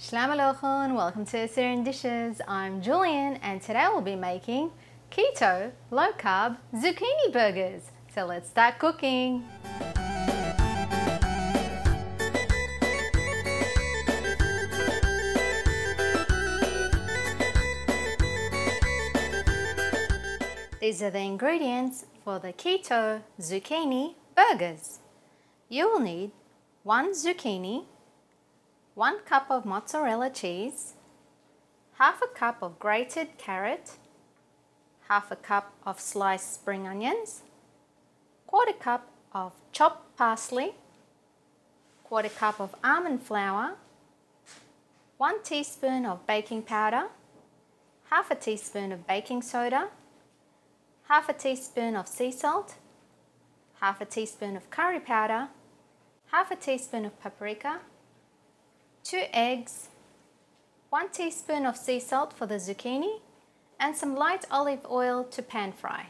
Shalom Aleichem, welcome to Assyrian Dishes. I'm Julian and today we'll be making keto, low-carb zucchini burgers. So let's start cooking. These are the ingredients for the keto zucchini burgers. You will need 1 zucchini, 1 cup of mozzarella cheese, half a cup of grated carrot, half a cup of sliced spring onions, 1/4 cup of chopped parsley, 1/4 cup of almond flour, 1 teaspoon of baking powder, half a teaspoon of baking soda, half a teaspoon of sea salt, half a teaspoon of curry powder, half a teaspoon of paprika, 2 eggs, 1 teaspoon of sea salt for the zucchini, and some light olive oil to pan fry.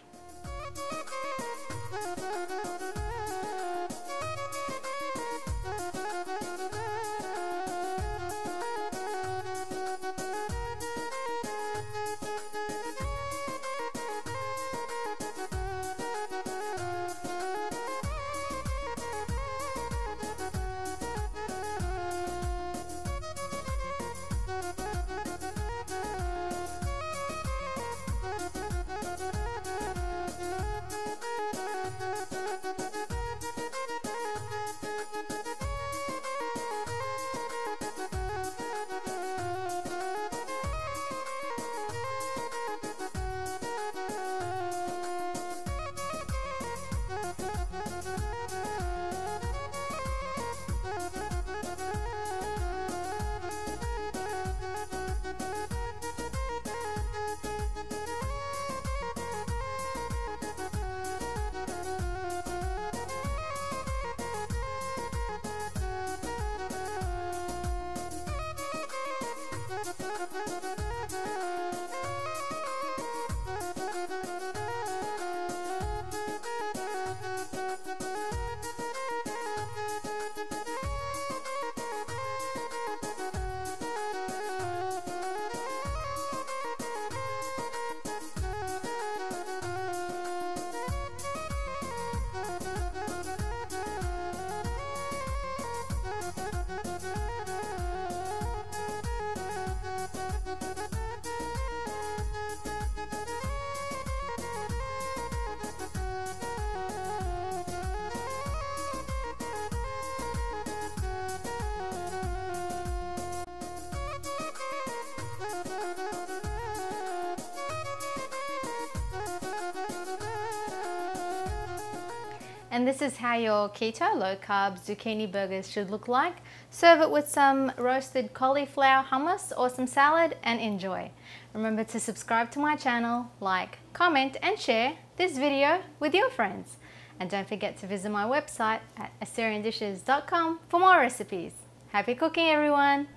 And this is how your keto, low-carb zucchini burgers should look like. Serve it with some roasted cauliflower hummus or some salad and enjoy. Remember to subscribe to my channel, like, comment and share this video with your friends. And don't forget to visit my website at AssyrianDishes.com for more recipes. Happy cooking everyone!